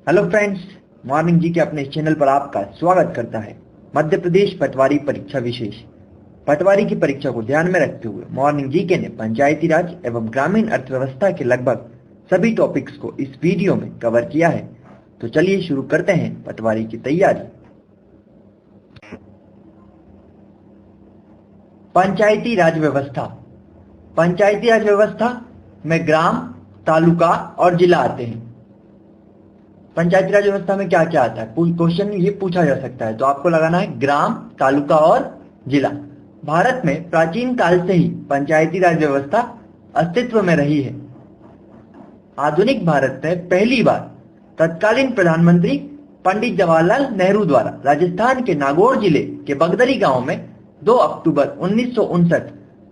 Hello friends, morning जी के अपने channel पर आपका स्वागत करता है। मध्य प्रदेश पटवारी परीक्षा विशेष पटवारी की परीक्षा को ध्यान में रखते हुए मॉर्निंग जीके ने पंचायती राज एवं ग्रामीण अर्थव्यवस्था के लगभग सभी टॉपिक्स को इस वीडियो में कवर किया है। तो चलिए शुरू करते हैं पटवारी की तैयारी। पंचायती राज व्यवस्था। पंचायती राज व्यवस्था में ग्राम, तालुका और जिला आते हैं। पंचायती राज व्यवस्था में क्या क्या आता है, क्वेश्चन ये पूछा जा सकता है, तो आपको लगाना है ग्राम, तालुका और जिला। भारत में प्राचीन काल से ही पंचायती राज व्यवस्था अस्तित्व में रही है। आधुनिक भारत में पहली बार तत्कालीन प्रधानमंत्री पंडित जवाहरलाल नेहरू द्वारा राजस्थान के नागौर जिले के बगदरी गांव में 2 अक्टूबर 1959,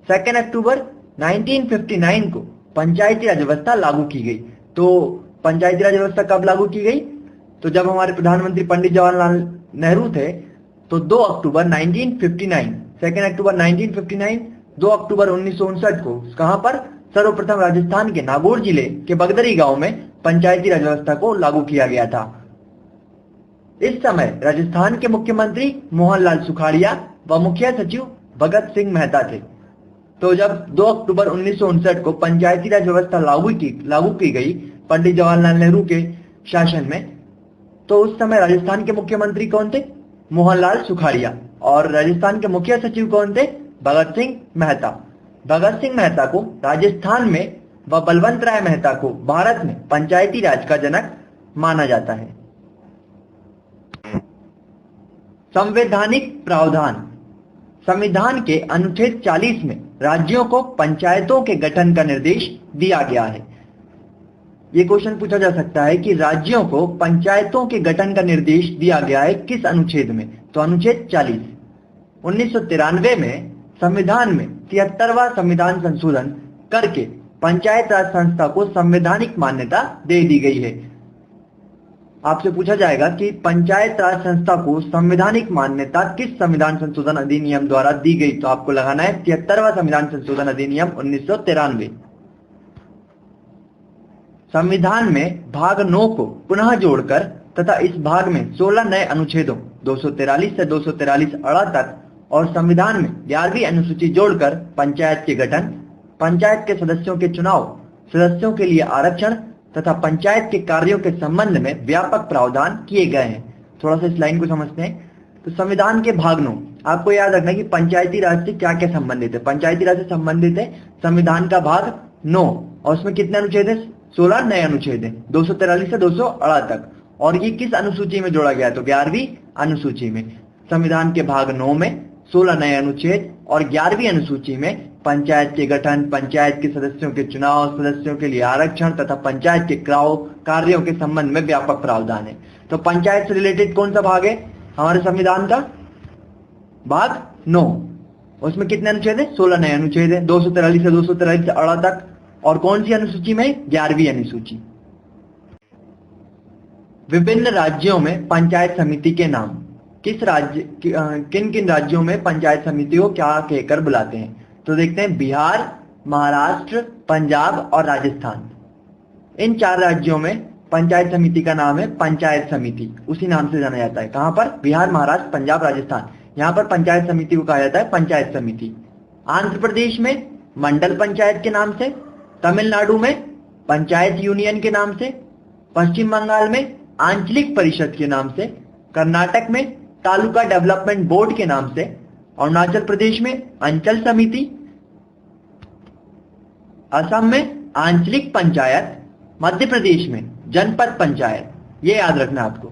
2 अक्टूबर 1959 को पंचायती राज व्यवस्था लागू की गई। तो पंचायती राज व्यवस्था कब लागू की गई? तो जब हमारे प्रधानमंत्री पंडित जवाहरलाल नेहरू थे, तो 2 अक्टूबर 1959, 2 अक्टूबर 1959, 2 अक्टूबर 1959 को कहां पर? सर्वप्रथम राजस्थान के नागौर जिले के बगदरी गांव में पंचायती राज व्यवस्था को लागू किया गया था। इस समय राजस्थान के मुख्यमंत्री मोहनलाल सुखाड़िया व मुख्य सचिव भगत सिंह मेहता थे। तो जब 2 अक्टूबर 1959 को पंचायती राज व्यवस्था लागू की गई पंडित जवाहरलाल नेहरू के शासन में, तो उस समय राजस्थान के मुख्यमंत्री कौन थे? मोहनलाल सुखाड़िया। और राजस्थान के मुख्य सचिव कौन थे? भगत सिंह मेहता। भगत सिंह मेहता को राजस्थान में व बलवंत राय मेहता को भारत में पंचायती राज का जनक माना जाता है। संवैधानिक प्रावधान। संविधान के अनुच्छेद 40 में राज्यों को पंचायतों के गठन का निर्देश दिया गया है। ये क्वेश्चन पूछा जा सकता है कि राज्यों को पंचायतों के गठन का निर्देश दिया गया है किस अनुच्छेद में? तो अनुच्छेद 40। 1993 में संविधान में 73वां संविधान संशोधन करके पंचायत राज संस्था को संवैधानिक मान्यता दे दी गई है। आपसे पूछा जाएगा कि पंचायत राज संस्था को संवैधानिक मान्यता किस संविधान संशोधन अधिनियम द्वारा दी गई? तो आपको लगाना है 73वां संविधान संशोधन अधिनियम 1993। संविधान में भाग 9 को पुनः जोड़कर तथा इस भाग में 16 नए अनुच्छेदों 243 से 243 अड़ा तक और संविधान में 11वीं अनुसूची जोड़कर पंचायत के गठन, पंचायत के सदस्यों के चुनाव, सदस्यों के लिए आरक्षण तथा पंचायत के कार्यों के संबंध में व्यापक प्रावधान किए गए हैं। थोड़ा सा इस लाइन को समझते हैं। तो संविधान के भाग 9, आपको याद रखना है कि पंचायती राज से क्या क्या संबंधित है। पंचायती राज से संबंधित है संविधान का भाग 9 और उसमें कितने अनुच्छेद है? 16 नए अनुच्छेद है 243 से 208 तक। और ये किस अनुसूची में जोड़ा गया? तो 11वीं अनुसूची में। संविधान के भाग 9 में 16 नए अनुच्छेद और 11वीं अनुसूची में पंचायत के गठन, पंचायत के सदस्यों के चुनाव, सदस्यों के लिए आरक्षण तथा पंचायत के कार्यों के संबंध में व्यापक प्रावधान है। तो पंचायत से रिलेटेड कौन सा भाग है हमारे संविधान का? भाग 9। उसमें कितने अनुच्छेद है? 16 नए अनुच्छेद है 243 से 243 अड़ा तक। और कौन सी अनुसूची में? 11वीं अनुसूची। विभिन्न राज्यों में पंचायत समिति के नाम। किन किन राज्यों में पंचायत समिति को क्या कहकर बुलाते हैं? तो देखते हैं, बिहार, महाराष्ट्र, पंजाब और राजस्थान। इन 4 राज्यों में पंचायत समिति का नाम है पंचायत समिति, उसी नाम से जाना जाता है। कहां पर? बिहार, महाराष्ट्र, पंजाब, राजस्थान। यहां पर पंचायत समिति को कहा जाता है पंचायत समिति। आंध्र प्रदेश में मंडल पंचायत के नाम से, तमिलनाडु में पंचायत यूनियन के नाम से, पश्चिम बंगाल में आंचलिक परिषद के नाम से, कर्नाटक में तालुका डेवलपमेंट बोर्ड के नाम से, अरुणाचल प्रदेश में अंचल समिति, असम में आंचलिक पंचायत, मध्य प्रदेश में जनपद पंचायत। ये याद रखना आपको,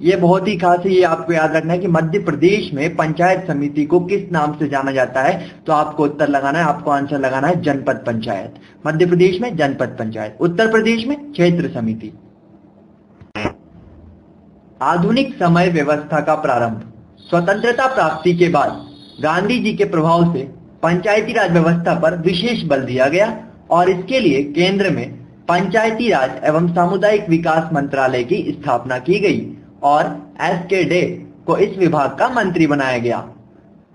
ये बहुत ही खास है। ये आपको याद रखना है कि मध्य प्रदेश में पंचायत समिति को किस नाम से जाना जाता है। तो आपको उत्तर लगाना है, आपको आंसर लगाना है जनपद पंचायत। मध्य प्रदेश में जनपद पंचायत, उत्तर प्रदेश में क्षेत्र समिति। आधुनिक समय व्यवस्था का प्रारंभ। स्वतंत्रता प्राप्ति के बाद गांधी जी के प्रभाव से पंचायती राज व्यवस्था पर विशेष बल दिया गया और इसके लिए केंद्र में पंचायती राज एवं सामुदायिक विकास मंत्रालय की स्थापना की गई और एस के डे को इस विभाग का मंत्री बनाया गया।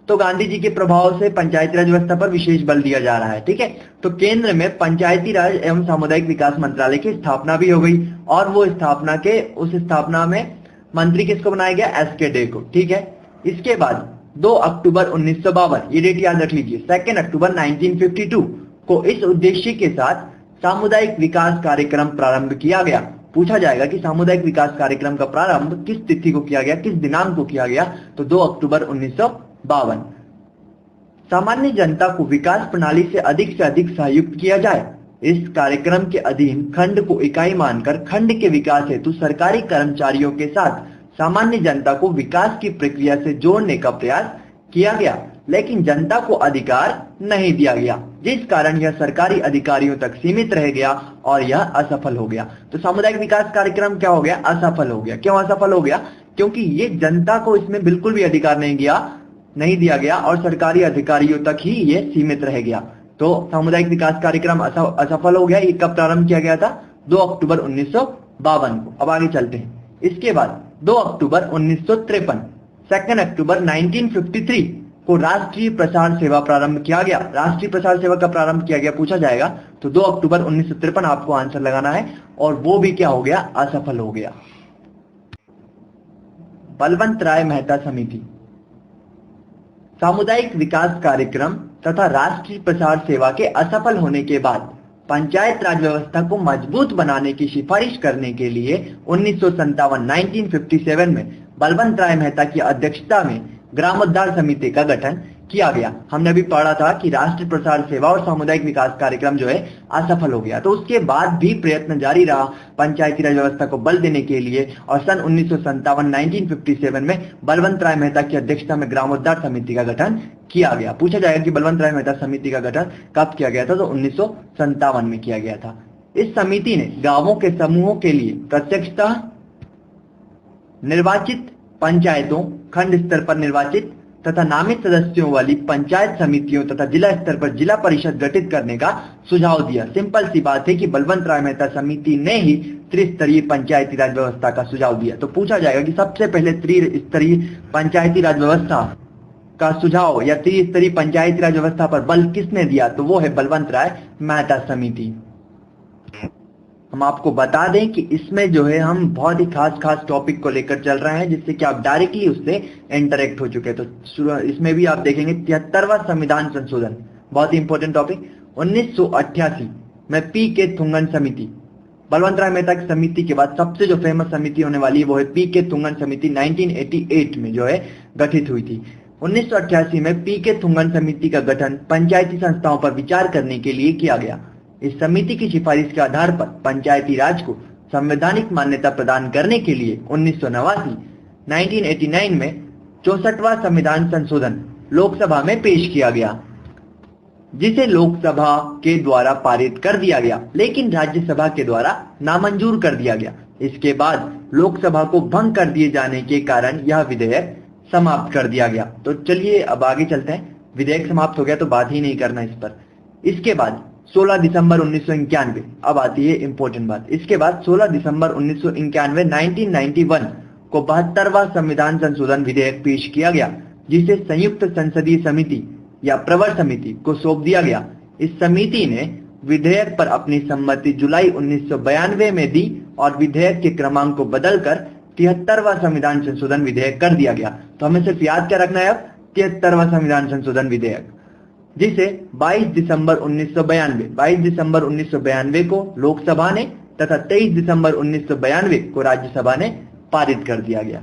तो गांधी जी के प्रभाव से पंचायती राज व्यवस्था पर विशेष बल दिया जा रहा है। ठीक है, तो केंद्र में पंचायती राज एवं सामुदायिक विकास मंत्रालय की स्थापना भी हो गई और वो उस स्थापना में मंत्री किसको बनाया गया? एस.के. डे को। ठीक है, इसके बाद 2 अक्टूबर 1952, ये डेट याद रख लीजिए, 2 अक्टूबर 1952 को इस उद्देश्य के साथ सामुदायिक विकास कार्यक्रम प्रारंभ किया गया। पूछा जाएगा कि सामुदायिक विकास कार्यक्रम का प्रारंभ किस तिथि को किया गया, किस दिनांक को किया गया? तो 2 अक्टूबर 1952। सामान्य जनता को विकास प्रणाली से अधिक सहयुक्त किया जाए, इस कार्यक्रम के अधीन खंड को इकाई मानकर खंड के विकास हेतु सरकारी कर्मचारियों के साथ सामान्य जनता को विकास की प्रक्रिया से जोड़ने का प्रयास किया गया, लेकिन जनता को अधिकार नहीं दिया गया, जिस कारण यह सरकारी अधिकारियों तक सीमित रह गया और यह असफल हो गया। तो सामुदायिक विकास कार्यक्रम क्या हो गया? असफल हो गया। क्यों असफल हो गया? क्योंकि ये जनता को इसमें बिल्कुल भी अधिकार नहीं दिया गया और सरकारी अधिकारियों तक ही ये सीमित रह गया। तो सामुदायिक विकास कार्यक्रम असफल हो गया। ये कब प्रारंभ किया गया था? 2 अक्टूबर 1952 को। अब आगे चलते हैं। इसके बाद 2 अक्टूबर 1953, 2 अक्टूबर 1953 को राष्ट्रीय प्रसार सेवा प्रारंभ किया गया। राष्ट्रीय प्रसार सेवा का प्रारंभ किया गया, पूछा जाएगा। तो 2 अक्टूबर 1953 आपको आंसर लगाना है और वो भी क्या हो गया? असफल हो गया। बलवंत राय मेहता समिति सामुदायिक विकास कार्यक्रम तथा राष्ट्रीय प्रसार सेवा के असफल होने के बाद पंचायत राज व्यवस्था को मजबूत बनाने की सिफारिश करने के लिए 1957 में बलवंत राय मेहता की अध्यक्षता में ग्रामोद्धार समिति का गठन किया गया। हमने अभी पढ़ा था कि राष्ट्रीय प्रसार सेवा और सामुदायिक विकास कार्यक्रम जो है असफल हो गया, तो उसके बाद भी प्रयत्न जारी रहा पंचायती राज व्यवस्था को बल देने के लिए और सन 1957 में बलवंत राय मेहता की अध्यक्षता में ग्रामोद्धार समिति का गठन किया गया। पूछा जाएगा कि बलवंत राय मेहता समिति का गठन कब किया गया था? तो 1957 में किया गया था। इस समिति ने गांवों के समूहों के लिए प्रत्यक्षतः निर्वाचित पंचायतों, खंड स्तर पर निर्वाचित तथा नामित सदस्यों वाली पंचायत समितियों तथा जिला स्तर पर जिला परिषद गठित करने का सुझाव दिया। सिंपल सी बात है कि बलवंत राय मेहता समिति ने ही त्रिस्तरीय पंचायती राज व्यवस्था का सुझाव दिया। तो पूछा जाएगा कि सबसे पहले त्रिस्तरीय पंचायती राज व्यवस्था का सुझाव या त्रिस्तरीय पंचायती राज व्यवस्था पर बल किसने दिया? तो वो है बलवंत राय मेहता समिति। हम आपको बता दें कि इसमें जो है हम बहुत ही खास टॉपिक को लेकर चल रहे हैं, जिससे कि आप डायरेक्टली उससे इंटरेक्ट हो चुके हैं। तो इसमें भी आप देखेंगे 73वां संविधान संशोधन, बहुत ही इंपॉर्टेंट टॉपिक। 1988 में पी के थुंगन समिति, बलवंत राय मेहता की समिति के बाद सबसे जो फेमस समिति होने वाली है वो है पी के थुंगन समिति। 1988 में जो है गठित हुई थी। 1988 में पी के थुंगन समिति का गठन पंचायती संस्थाओं पर विचार करने के लिए किया गया। इस समिति की सिफारिश के आधार पर पंचायती राज को संवैधानिक मान्यता प्रदान करने के लिए 1989 में 64वां संविधान संशोधन लोकसभा में पेश किया गया, जिसे लोकसभा के द्वारा पारित कर दिया गया, लेकिन राज्यसभा के द्वारा नामंजूर कर दिया गया। इसके बाद लोकसभा को भंग कर दिए जाने के कारण यह विधेयक समाप्त कर दिया गया। तो चलिए अब आगे चलते हैं। विधेयक समाप्त हो गया तो बात ही नहीं करना इस पर। इसके बाद 16 दिसंबर 1991, अब आती है इंपॉर्टेंट बात। इसके बाद 16 दिसंबर 1991 को 72वां संविधान संशोधन विधेयक पेश किया गया, जिसे संयुक्त संसदीय समिति या प्रवर समिति को सौंप दिया गया। इस समिति ने विधेयक पर अपनी सम्मति जुलाई 1992 में दी और विधेयक के क्रमांक को बदलकर 73वां संविधान संशोधन विधेयक कर दिया गया। तो हमें सिर्फ याद क्या रखना है अब? 73वां संविधान संशोधन विधेयक, जिसे 22 दिसंबर 1992 को लोकसभा ने तथा 23 दिसंबर 1992 को राज्यसभा ने पारित कर दिया गया।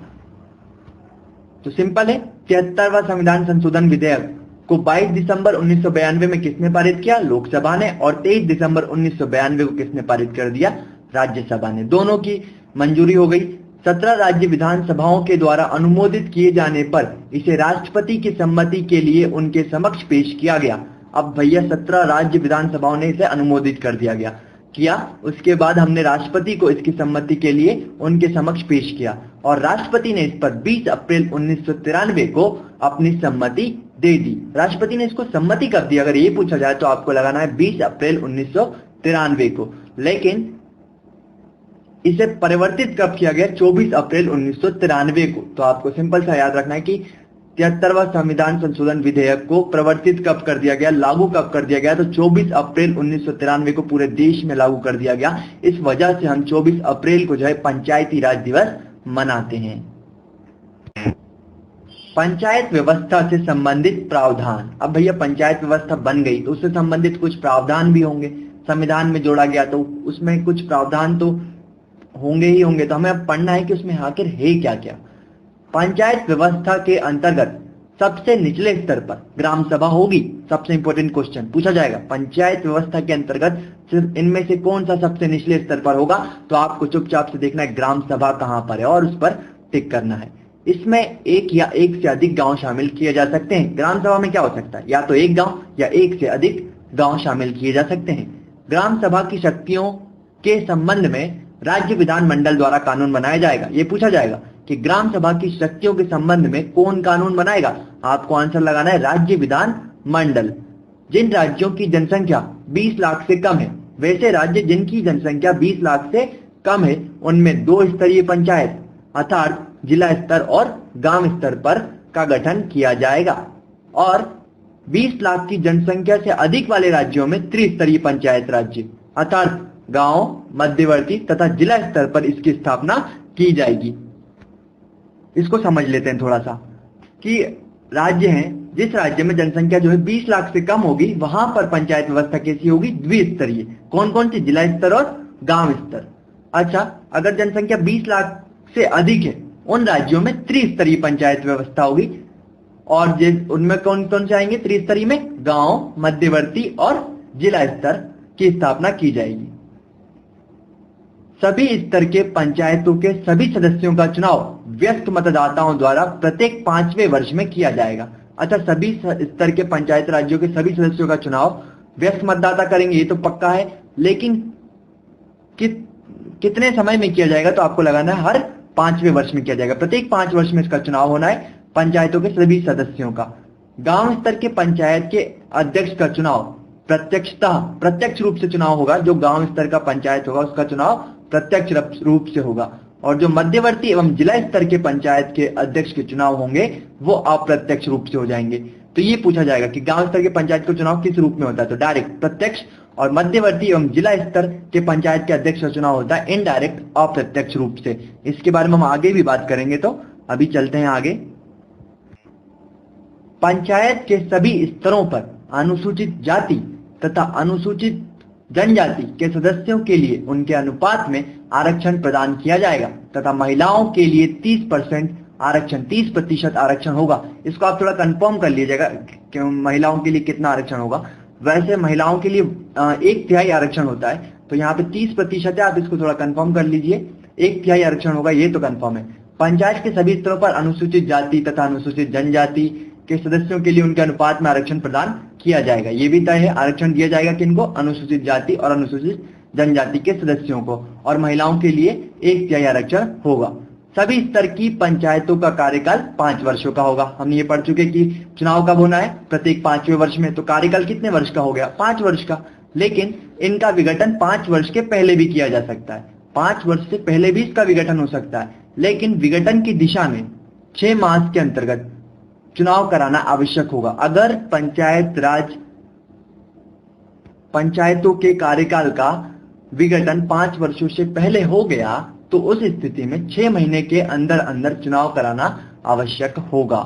तो सिंपल है, 73वां संविधान संशोधन विधेयक को 22 दिसंबर 1992 में किसने पारित किया? लोकसभा ने। और 23 दिसंबर 1992 को किसने पारित कर दिया? राज्यसभा ने। दोनों की मंजूरी हो गई। 17 राज्य विधानसभाओं के द्वारा अनुमोदित किए जाने पर इसे राष्ट्रपति की सम्मति के लिए उनके समक्ष पेश किया गया। अब भैया 17 राज्य विधानसभाओं ने इसे अनुमोदित कर दिया किया, उसके बाद हमने राष्ट्रपति को इसकी सम्मति के लिए उनके समक्ष पेश किया और राष्ट्रपति ने इस पर 20 अप्रैल 1993 को अपनी सम्मति दे दी। राष्ट्रपति ने इसको सम्मति कब दी? अगर ये पूछा जाए तो आपको लगाना है 20 अप्रैल 1993 को, लेकिन इसे परिवर्तित कब किया गया? 24 अप्रैल 1993 को। तो आपको सिंपल सा याद रखना है कि 73वां संविधान संशोधन विधेयक को प्रवर्तित कब कर दिया गया, लागू कब कर दिया गया? तो 24 अप्रैल 1993 को पूरे देश में लागू कर दिया गया। इस वजह से हम 24 अप्रैल को जो है पंचायती राज दिवस मनाते हैं। पंचायत व्यवस्था से संबंधित प्रावधान। अब भैया पंचायत व्यवस्था बन गई तो उससे संबंधित कुछ प्रावधान भी होंगे, संविधान में जोड़ा गया तो उसमें कुछ प्रावधान तो होंगे ही होंगे। तो हमें अब पढ़ना है कि उसमें आखिर है क्या क्या। पंचायत व्यवस्था के अंतर्गत सबसे निचले स्तर पर ग्राम सभा होगी। सबसे इंपॉर्टेंट क्वेश्चन पूछा जाएगा, पंचायत व्यवस्था के अंतर्गत सिर्फ इनमें से कौन सा सबसे निचले स्तर पर होगा? तो आपको चुपचाप से देखना है ग्राम सभा कहां पर है और उस पर टिक करना है। इसमें एक या एक से अधिक गांव शामिल किए जा सकते हैं। ग्राम सभा में क्या हो सकता है, या तो एक गांव या एक से अधिक गांव शामिल किए जा सकते हैं। ग्राम सभा की शक्तियों के संबंध में राज्य विधान मंडल द्वारा कानून बनाया जाएगा। ये पूछा जाएगा कि ग्राम सभा की शक्तियों के संबंध में कौन कानून बनाएगा? आपको आंसर लगाना है राज्य विधान मंडल। जिन राज्यों की जनसंख्या 20 लाख से कम है, वैसे राज्य जिनकी जनसंख्या 20 लाख से कम है, उनमें 2 स्तरीय पंचायत अर्थात जिला स्तर और गांव स्तर पर का गठन किया जाएगा। और 20 लाख की जनसंख्या से अधिक वाले राज्यों में त्रिस्तरीय पंचायत राज्य अर्थात गांव, मध्यवर्ती तथा जिला स्तर पर इसकी स्थापना की जाएगी। इसको समझ लेते हैं थोड़ा सा कि राज्य हैं, जिस राज्य में जनसंख्या जो है 20 लाख से कम होगी वहां पर पंचायत व्यवस्था कैसी होगी? द्विस्तरीय। कौन कौन सी? जिला स्तर और गांव स्तर। अच्छा, अगर जनसंख्या 20 लाख से अधिक है उन राज्यों में त्रिस्तरीय पंचायत व्यवस्था होगी। और उनमें कौन कौन से आएंगे त्रिस्तरीय में? गांव, मध्यवर्ती और जिला स्तर की स्थापना की जाएगी। सभी स्तर के पंचायतों के सभी सदस्यों का चुनाव व्यस्त मतदाताओं द्वारा प्रत्येक 5वें वर्ष में किया जाएगा। अच्छा, सभी स्तर के पंचायत राज्यों के सभी सदस्यों का चुनाव व्यस्त मतदाता करेंगे, ये तो पक्का है, लेकिन कितने समय में किया जाएगा? तो आपको लगाना है हर 5वें वर्ष में किया जाएगा। प्रत्येक 5 वर्ष में इसका चुनाव होना है पंचायतों के सभी सदस्यों का। गांव स्तर के पंचायत के अध्यक्ष का चुनाव प्रत्यक्ष रूप से चुनाव होगा। जो गांव स्तर का पंचायत होगा उसका चुनाव प्रत्यक्ष रूप से होगा, और जो मध्यवर्ती एवं जिला स्तर के पंचायत के अध्यक्ष के चुनाव होंगे वो अप्रत्यक्ष रूप से हो जाएंगे। तो ये पूछा जाएगा कि गांव स्तर के पंचायत का चुनाव किस रूप में होता है? तो डायरेक्ट प्रत्यक्ष, और मध्यवर्ती एवं जिला स्तर के पंचायत के अध्यक्ष का चुनाव होता है इनडायरेक्ट अप्रत्यक्ष रूप से। इसके बारे में हम आगे भी बात करेंगे, तो अभी चलते हैं आगे। पंचायत के सभी स्तरों पर अनुसूचित जाति तथा अनुसूचित जनजाति के सदस्यों के लिए उनके अनुपात में आरक्षण प्रदान किया जाएगा तथा महिलाओं के लिए 30% आरक्षण 30% आरक्षण होगा। इसको आप थोड़ा कंफर्म कर लीजिएगा कि महिलाओं के लिए कितना आरक्षण होगा। वैसे महिलाओं के लिए 1/3 आरक्षण होता है, तो यहाँ पे 30% है, आप इसको थोड़ा कंफर्म कर लीजिए। 1/3 आरक्षण होगा, ये तो कंफर्म है। पंचायत के सभी स्तरों पर अनुसूचित जाति तथा अनुसूचित जनजाति के सदस्यों के लिए उनके अनुपात में आरक्षण प्रदान किया जाएगा। ये भी तय है, आरक्षण दिया जाएगा किनको? अनुसूचित जाति और अनुसूचित जनजाति के सदस्यों को। और महिलाओं के लिए 1/3 आरक्षण होगा। सभी स्तर की पंचायतों का कार्यकाल 5 वर्षों का होगा। हमने ये पढ़ चुके कि चुनाव कब होना है? प्रत्येक 5वें वर्ष में। तो कार्यकाल कितने वर्ष का हो गया? 5 वर्ष का। लेकिन इनका विघटन 5 वर्ष के पहले भी किया जा सकता है। 5 वर्ष से पहले भी इसका विघटन हो सकता है, लेकिन विघटन की दिशा में 6 मास के अंतर्गत चुनाव कराना आवश्यक होगा। अगर पंचायतों के कार्यकाल का विघटन 5 वर्षों से पहले हो गया तो उस स्थिति में 6 महीने के अंदर अंदर चुनाव कराना आवश्यक होगा।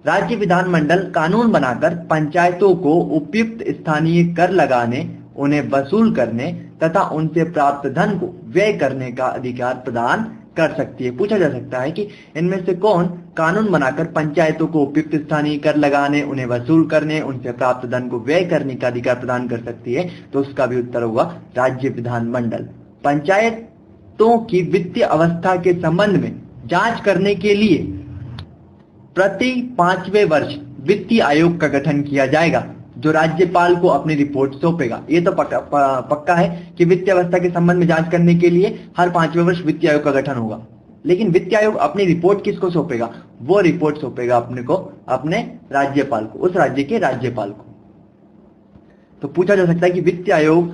राज्य विधानमंडल कानून बनाकर पंचायतों को उपयुक्त स्थानीय कर लगाने, उन्हें वसूल करने तथा उनसे प्राप्त धन को व्यय करने का अधिकार प्रदान कर सकती है। पूछा जा सकता है कि इनमें से कौन कानून बनाकर पंचायतों को उपयुक्त स्थानीय कर लगाने, उन्हें वसूल करने, उनसे प्राप्त धन को व्यय करने का अधिकार प्रदान कर सकती है? तो उसका भी उत्तर होगा राज्य विधानमंडल। पंचायतों की वित्तीय अवस्था के संबंध में जांच करने के लिए प्रति 5वें वर्ष वित्तीय आयोग का गठन किया जाएगा, जो राज्यपाल को अपनी रिपोर्ट सौंपेगा। ये तो पक्का है कि वित्तीय अवस्था के संबंध में जांच करने के लिए हर 5वें वर्ष वित्तीय आयोग का गठन होगा। लेकिन वित्तीय आयोग अपनी रिपोर्ट किसको सौंपेगा? वो रिपोर्ट सौंपेगा अपने राज्यपाल को, उस राज्य के राज्यपाल को। तो पूछा जा सकता है कि वित्तीय आयोग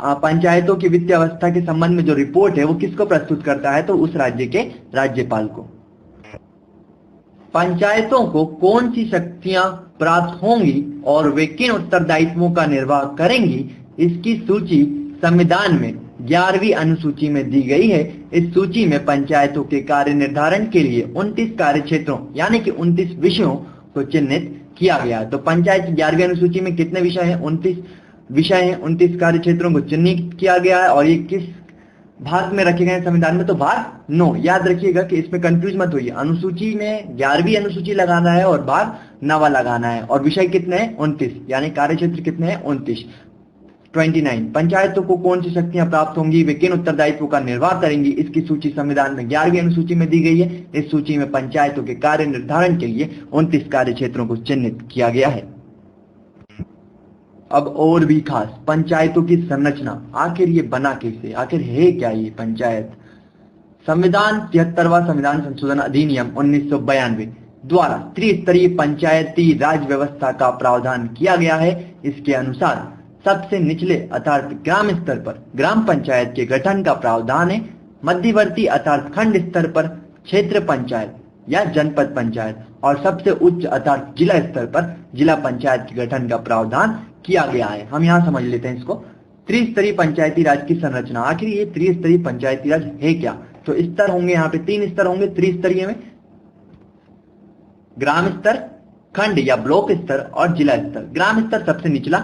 पंचायतों की वित्तीय अवस्था के संबंध में जो रिपोर्ट है वो किसको प्रस्तुत करता है? तो उस राज्य के राज्यपाल को। पंचायतों को कौन सी शक्तियां प्राप्त होंगी और वे किन उत्तरदायित्वों का निर्वाह करेंगी, इसकी सूची संविधान में 11वीं अनुसूची में दी गई है। इस सूची में पंचायतों के कार्य निर्धारण के लिए 29 कार्य क्षेत्रों यानी कि 29 विषयों को चिन्हित किया गया है। तो पंचायत 11वीं अनुसूची में कितने विषय हैं? 29 विषय हैं, 29 कार्य क्षेत्रों को चिन्हित किया गया है। और ये किस भाग में रखे गए हैं संविधान में? तो भाग 9। याद रखिएगा कि इसमें कंफ्यूज मत होइए, अनुसूची में 11वीं अनुसूची लगाना है और भाग 9 लगाना है। और विषय कितने हैं? 29, यानी कार्य क्षेत्र कितने हैं? 29। 29 पंचायतों को कौन सी शक्तियां प्राप्त होंगी, वे किन उत्तरदायित्वों का निर्वाह करेंगी, इसकी सूची संविधान में 11वीं अनुसूची में दी गई है। इस सूची में पंचायतों के कार्य निर्धारण के लिए 29 कार्य क्षेत्रों को चिन्हित किया गया है। अब और भी खास, पंचायतों की संरचना आखिर ये बना कैसे, आखिर है क्या ये पंचायत? संविधान 73वां संविधान संशोधन अधिनियम 1992 द्वारा त्रिस्तरीय पंचायती राज व्यवस्था का प्रावधान किया गया है। इसके अनुसार सबसे निचले अर्थात ग्राम स्तर पर ग्राम पंचायत के गठन का प्रावधान है। मध्यवर्ती अर्थात खंड स्तर पर क्षेत्र पंचायत या जनपद पंचायत और सबसे उच्च अर्थात जिला स्तर पर जिला पंचायत के गठन का प्रावधान किया गया है। हम यहाँ समझ लेते हैं इसको। त्रिस्तरीय पंचायती राज की संरचना, आखिर ये त्रिस्तरीय पंचायती राज है क्या? तो स्तर होंगे, यहाँ पे 3 स्तर होंगे त्रिस्तरीय में, ग्राम स्तर, खंड या ब्लॉक स्तर और जिला स्तर। ग्राम स्तर सबसे निचला,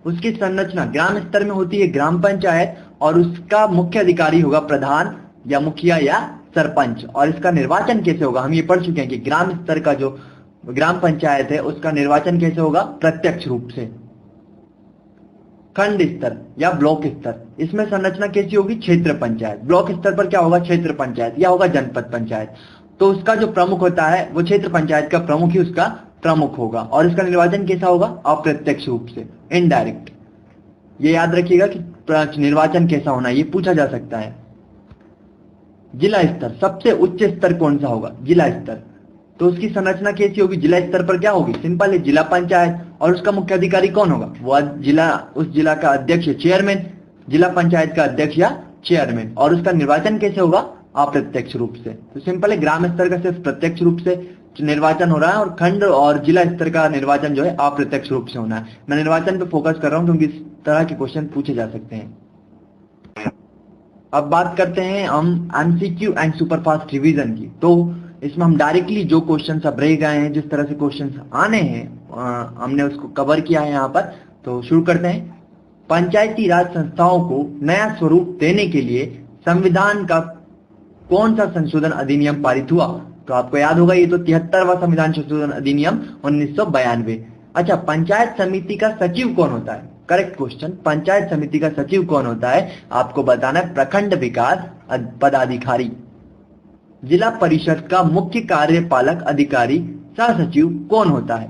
उसकी संरचना ग्राम स्तर में होती है ग्राम पंचायत और उसका मुख्य अधिकारी होगा प्रधान या मुखिया या सरपंच। और इसका निर्वाचन कैसे होगा? हम ये पढ़ चुके हैं कि ग्राम स्तर का जो ग्राम पंचायत है उसका निर्वाचन कैसे होगा? प्रत्यक्ष रूप से। खंड स्तर या ब्लॉक स्तर, इसमें संरचना कैसी होगी? क्षेत्र पंचायत। ब्लॉक स्तर पर क्या होगा? क्षेत्र पंचायत या होगा जनपद पंचायत। तो उसका जो प्रमुख होता है वो क्षेत्र पंचायत का प्रमुख ही उसका प्रमुख होगा। और इसका निर्वाचन कैसा होगा? अप्रत्यक्ष रूप से, इनडायरेक्ट। ये याद रखिएगा कि निर्वाचन कैसा होना, ये पूछा जा सकता है। जिला स्तर, सबसे उच्च स्तर कौन सा होगा? जिला स्तर। तो उसकी संरचना कैसी होगी? जिला स्तर पर क्या होगी? सिंपल है, जिला पंचायत। और उसका मुख्य अधिकारी कौन होगा? वो उस जिला का अध्यक्ष, चेयरमैन, जिला पंचायत का अध्यक्ष या चेयरमैन। और उसका निर्वाचन कैसे होगा? अप्रत्यक्ष रूप से। तो सिंपल है, ग्राम स्तर का सिर्फ प्रत्यक्ष रूप से निर्वाचन हो रहा है और खंड और जिला स्तर का निर्वाचन जो है अप्रत्यक्ष रूप से होना है। मैं निर्वाचन पे फोकस कर रहा हूं क्योंकि इस तरह के क्वेश्चन पूछे जा सकते हैं। अब बात करते हैं हम एमसीक्यू एंड सुपरफास्ट रिवीजन की। तो इसमें हम डायरेक्टली जो क्वेश्चन अब रह गए हैं, जिस तरह से क्वेश्चन आने हैं, हमने उसको कवर किया है यहाँ पर। तो शुरू करते हैं। पंचायती राज संस्थाओं को नया स्वरूप देने के लिए संविधान का कौन सा संशोधन अधिनियम पारित हुआ? तो आपको याद होगा, ये तो 73वां संविधान संशोधन अधिनियम 1992। अच्छा, पंचायत समिति का सचिव कौन होता है? Correct question. पंचायत समिति का सचिव कौन होता है? आपको बताना है, प्रखंड विकास पदाधिकारी। जिला परिषद का मुख्य कार्यपालक अधिकारी सह सचिव कौन होता है?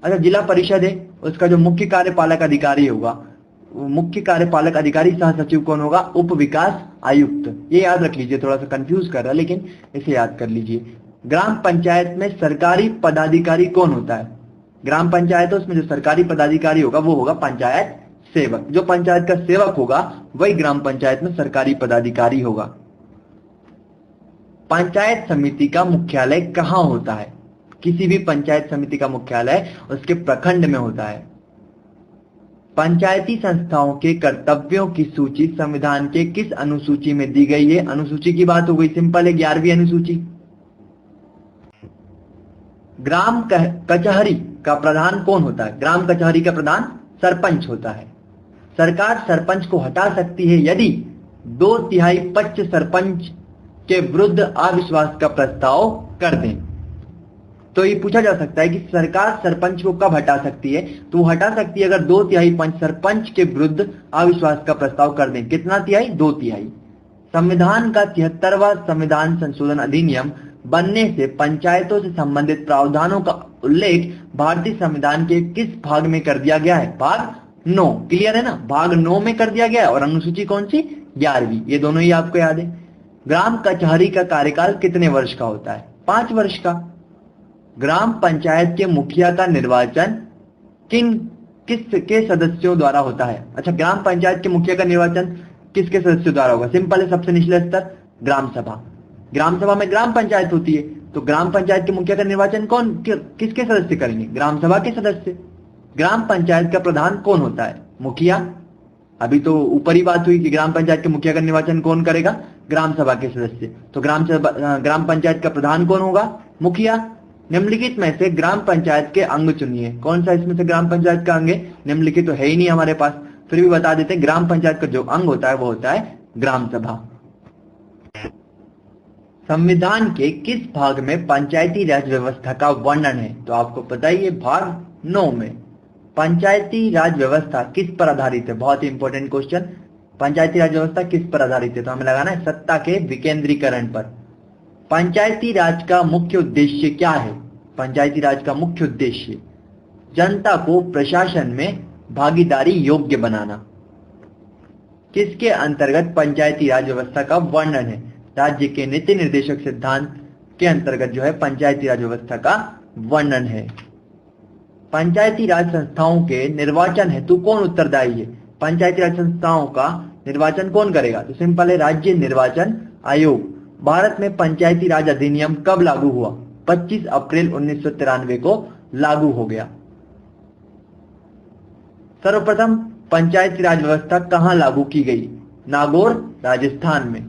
अच्छा, जिला परिषद है, उसका जो मुख्य कार्यपालक अधिकारी होगा, मुख्य कार्यपालक अधिकारी सह सचिव कौन होगा? उप विकास आयुक्त। ये याद रख लीजिए, थोड़ा सा कंफ्यूज कर रहा है लेकिन इसे याद कर लीजिए। ग्राम पंचायत में सरकारी पदाधिकारी कौन होता है? ग्राम पंचायत है, उसमें जो सरकारी पदाधिकारी होगा वो होगा पंचायत सेवक। जो पंचायत का सेवक होगा वही ग्राम पंचायत में सरकारी पदाधिकारी होगा। पंचायत समिति का मुख्यालय कहाँ होता है? किसी भी पंचायत समिति का मुख्यालय उसके प्रखंड में होता है। पंचायती संस्थाओं के कर्तव्यों की सूची संविधान के किस अनुसूची में दी गई है? अनुसूची की बात हो गई, सिंपल है, 11वीं अनुसूची। ग्राम कचहरी का प्रधान कौन होता है? ग्राम कचहरी का प्रधान सरपंच होता है। सरकार सरपंच को हटा सकती है यदि 2/3 पक्ष सरपंच के विरुद्ध अविश्वास का प्रस्ताव कर दें। तो ये पूछा जा सकता है कि सरकार सरपंच को कब हटा सकती है? तो हटा सकती है अगर 2/3 पंच सरपंच के विरुद्ध अविश्वास का प्रस्ताव कर दें। कितना तिहाई? 2/3। संविधान का 73वां संविधान संशोधन अधिनियम बनने से पंचायतों से संबंधित प्रावधानों का उल्लेख भारतीय संविधान के किस भाग में कर दिया गया है? भाग 9। क्लियर है ना? भाग 9 में कर दिया गया है। और अनुसूची कौन सी? 11वीं। ये दोनों ही आपको याद है। ग्राम कचहरी का कार्यकाल कितने वर्ष का होता है? 5 वर्ष का। ग्राम पंचायत के मुखिया का निर्वाचन किसके सदस्यों द्वारा होता है? अच्छा, ग्राम पंचायत के मुखिया का निर्वाचन किसके सदस्यों द्वारा होगा? सिंपल है, सबसे निचले स्तर ग्राम सभा। ग्राम सभा में ग्राम पंचायत होती है तो ग्राम पंचायत के मुखिया का निर्वाचन किसके सदस्य करेंगे? ग्राम सभा के सदस्य। ग्राम पंचायत का प्रधान कौन होता है? मुखिया। अभी तो ऊपर ही बात हुई कि ग्राम पंचायत के मुखिया का निर्वाचन कौन करेगा? ग्राम सभा के सदस्य। तो ग्राम पंचायत का प्रधान कौन होगा? मुखिया। निम्नलिखित में से ग्राम पंचायत के अंग चुनिए। कौन सा इसमें से ग्राम पंचायत का अंग है? निम्नलिखित तो है ही नहीं हमारे पास, फिर भी बता देते हैं। ग्राम पंचायत का जो अंग होता है वो होता है ग्राम सभा। संविधान के किस भाग में पंचायती राज व्यवस्था का वर्णन है? तो आपको पता ही है, भाग 9 में। पंचायती राज व्यवस्था किस पर आधारित है? बहुत ही इंपॉर्टेंट क्वेश्चन। पंचायती राज व्यवस्था किस पर आधारित है? तो हमें लगाना है सत्ता के विकेंद्रीकरण पर। पंचायती राज का मुख्य उद्देश्य क्या है? पंचायती राज का मुख्य उद्देश्य जनता को प्रशासन में भागीदारी योग्य बनाना। किसके अंतर्गत पंचायती राज व्यवस्था का वर्णन है? राज्य के नीति निर्देशक सिद्धांत के अंतर्गत जो है पंचायती राज व्यवस्था का वर्णन है। पंचायती राज संस्थाओं के निर्वाचन हेतु कौन उत्तरदायी है? पंचायती राज संस्थाओं का निर्वाचन कौन करेगा? तो सिंपल है, राज्य निर्वाचन आयोग। भारत में पंचायती राज अधिनियम कब लागू हुआ? 25 अप्रैल 1993 को लागू हो गया। सर्वप्रथम पंचायती राज व्यवस्था कहां लागू की गई? नागौर, राजस्थान में।